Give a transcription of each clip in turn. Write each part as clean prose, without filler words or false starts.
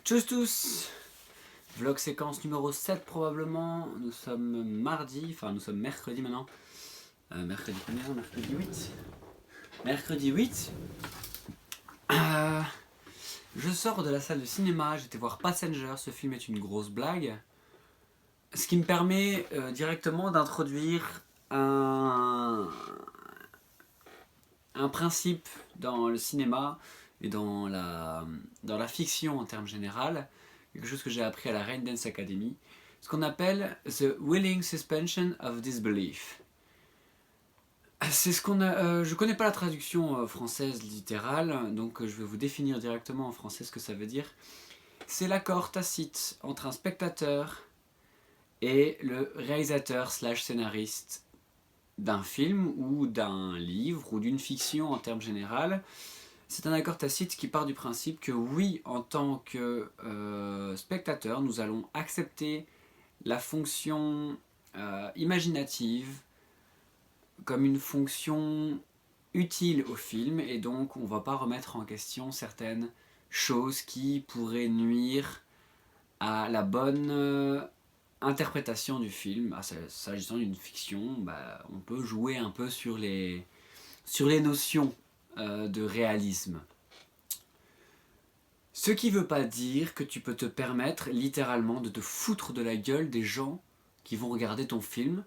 Tchuss tous. Vlog séquence numéro 7 probablement. Nous sommes mardi, enfin nous sommes mercredi maintenant. Mercredi combien? Mercredi 8. Mercredi 8. Je sors de la salle de cinéma, j'étais voir Passenger, ce film est une grosse blague. Ce qui me permet directement d'introduire un principe dans le cinéma et dans la fiction en termes général, quelque chose que j'ai appris à la Raindance Academy, ce qu'on appelle the willing suspension of disbelief. C'est ce qu'on a. Je connais pas la traduction française littérale, donc je vais vous définir directement en français ce que ça veut dire. C'est l'accord tacite entre un spectateur et le réalisateur / scénariste d'un film ou d'un livre ou d'une fiction en termes général. C'est un accord tacite qui part du principe que oui, en tant que spectateur, nous allons accepter la fonction imaginative comme une fonction utile au film, et donc on ne va pas remettre en question certaines choses qui pourraient nuire à la bonne interprétation du film. S'agissant d'une fiction, on peut jouer un peu sur les notions de réalisme. Ce qui veut pas dire que tu peux te permettre littéralement de te foutre de la gueule des gens qui vont regarder ton film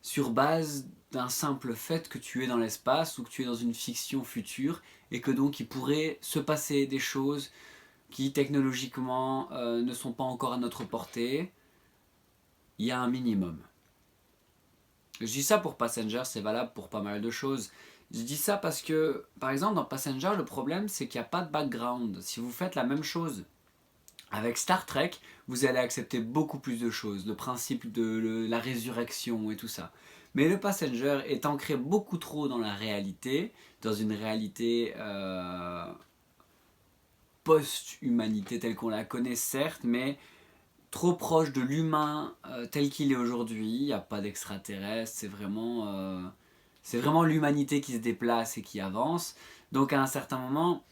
sur base d'un simple fait que tu es dans l'espace ou que tu es dans une fiction future et que donc il pourrait se passer des choses qui technologiquement ne sont pas encore à notre portée. Il y a un minimum. Je dis ça pour Passenger, c'est valable pour pas mal de choses. Je dis ça parce que, par exemple, dans Passenger, le problème, c'est qu'il n'y a pas de background. Si vous faites la même chose avec Star Trek, vous allez accepter beaucoup plus de choses. Le principe de la résurrection et tout ça. Mais le Passenger est ancré beaucoup trop dans la réalité, dans une réalité post-humanité telle qu'on la connaît, certes, mais trop proche de l'humain tel qu'il est aujourd'hui. Il n'y a pas d'extraterrestre, c'est vraiment l'humanité qui se déplace et qui avance. Donc à un certain moment,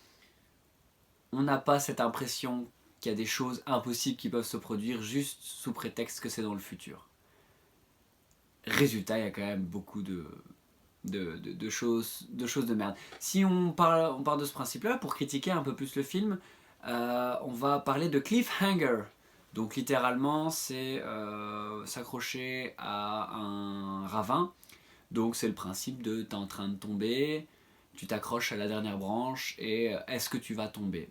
on n'a pas cette impression qu'il y a des choses impossibles qui peuvent se produire juste sous prétexte que c'est dans le futur. Résultat, il y a quand même beaucoup de choses de merde. Si on part de ce principe-là, pour critiquer un peu plus le film, on va parler de cliffhanger. Donc littéralement, c'est s'accrocher à un ravin. Donc c'est le principe de t'es en train de tomber, tu t'accroches à la dernière branche et est-ce que tu vas tomber?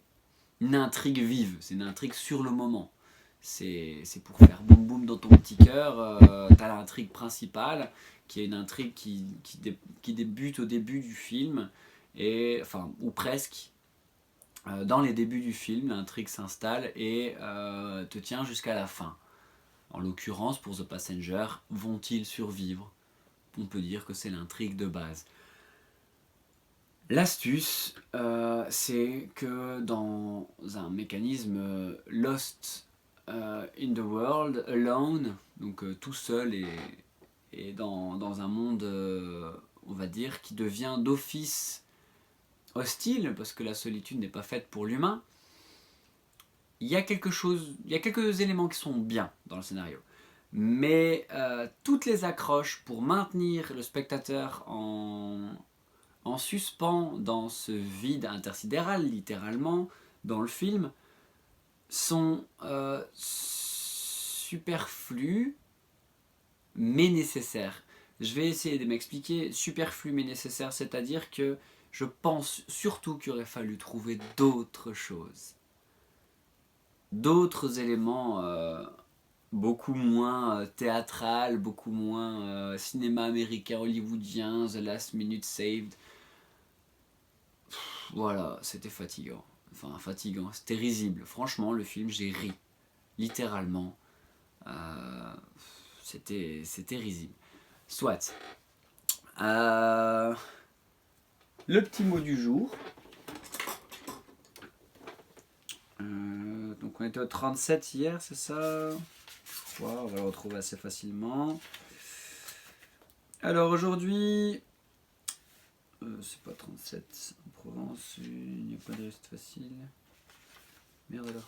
Une intrigue vive, c'est une intrigue sur le moment. C'est pour faire boum boum dans ton petit cœur. T'as l'intrigue principale qui est une intrigue qui débute au début du film, et, enfin, ou presque. Dans les débuts du film, l'intrigue s'installe et te tient jusqu'à la fin. En l'occurrence, pour The Passenger, vont-ils survivre? On peut dire que c'est l'intrigue de base. L'astuce, c'est que dans un mécanisme Lost in the World, Alone, donc tout seul et dans un monde, on va dire, qui devient d'office hostile, parce que la solitude n'est pas faite pour l'humain, il y a quelques éléments qui sont bien dans le scénario. Mais toutes les accroches pour maintenir le spectateur en suspens dans ce vide intersidéral, littéralement, dans le film, sont superflus, mais nécessaires. Je vais essayer de m'expliquer. Superflu mais nécessaire, c'est-à-dire que je pense surtout qu'il aurait fallu trouver d'autres choses. D'autres éléments beaucoup moins théâtral, beaucoup moins cinéma américain, hollywoodien, The Last Minute Saved. Voilà, c'était fatigant. Enfin, fatigant, c'était risible. Franchement, le film, j'ai ri. Littéralement. C'était risible. Soit. Le petit mot du jour. Donc on était au 37 hier, c'est ça? Wow, on va le retrouver assez facilement. Alors aujourd'hui, c'est pas 37 en Provence, il n'y a pas de reste facile. Merde alors.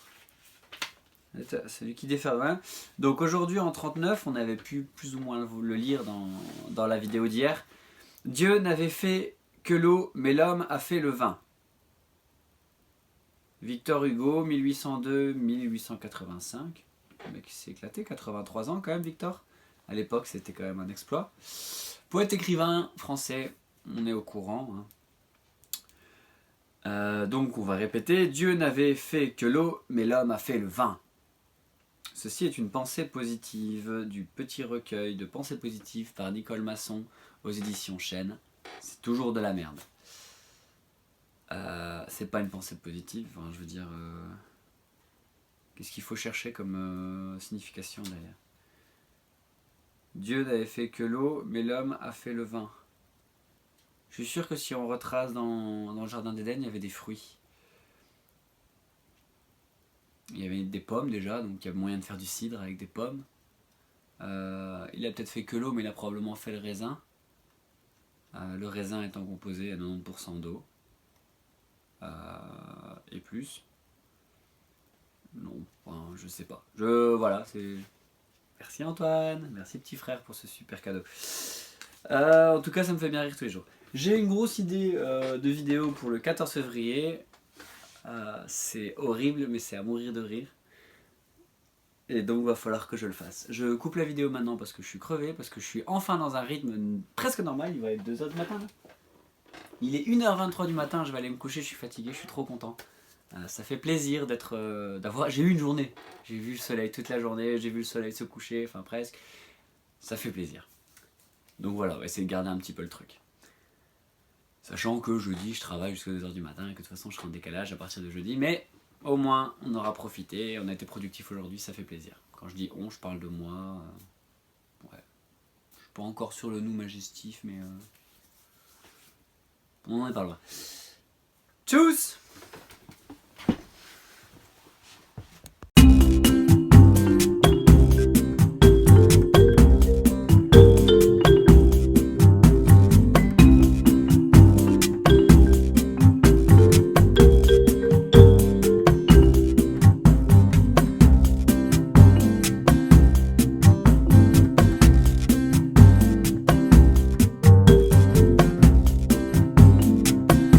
Celui qui défère. Ouais. Donc aujourd'hui en 39, on avait pu plus ou moins le lire dans la vidéo d'hier. Dieu n'avait fait que l'eau, mais l'homme a fait le vin. Victor Hugo, 1802-1885. Le mec s'est éclaté, 83 ans quand même, Victor. À l'époque, c'était quand même un exploit. Poète écrivain français, on est au courant. Donc on va répéter. Dieu n'avait fait que l'eau, mais l'homme a fait le vin. Ceci est une pensée positive du petit recueil de pensées positives par Nicole Masson aux éditions Chênes. C'est toujours de la merde. C'est pas une pensée positive, enfin, je veux dire... qu'est-ce qu'il faut chercher comme signification derrière? Dieu n'avait fait que l'eau, mais l'homme a fait le vin. Je suis sûr que si on retrace dans le jardin d'Éden, il y avait des fruits. Il y avait des pommes déjà, donc il y a moyen de faire du cidre avec des pommes. Il a peut-être fait que l'eau, mais il a probablement fait le raisin. Le raisin étant composé à 90% d'eau. Et plus. Non, enfin, je sais pas. Voilà, c'est... Merci Antoine, merci petit frère pour ce super cadeau. En tout cas, ça me fait bien rire tous les jours. J'ai une grosse idée de vidéo pour le 14 février. C'est horrible, mais c'est à mourir de rire. Et donc, il va falloir que je le fasse. Je coupe la vidéo maintenant parce que je suis crevé, parce que je suis enfin dans un rythme presque normal. Il va être 2h du matin là. Il est 1h23 du matin, je vais aller me coucher, je suis fatigué, je suis trop content. Ça fait plaisir d'avoir... J'ai eu une journée. J'ai vu le soleil toute la journée, j'ai vu le soleil se coucher, enfin presque. Ça fait plaisir. Donc voilà, on va essayer de garder un petit peu le truc. Sachant que jeudi, je travaille jusqu'à 2h du matin et que de toute façon, je serai en décalage à partir de jeudi. Mais au moins, on aura profité, on a été productif aujourd'hui, ça fait plaisir. Quand je dis on, je parle de moi. Ouais. Je suis pas encore sur le nous majestif, mais on n'en est pas loin. Tchuss!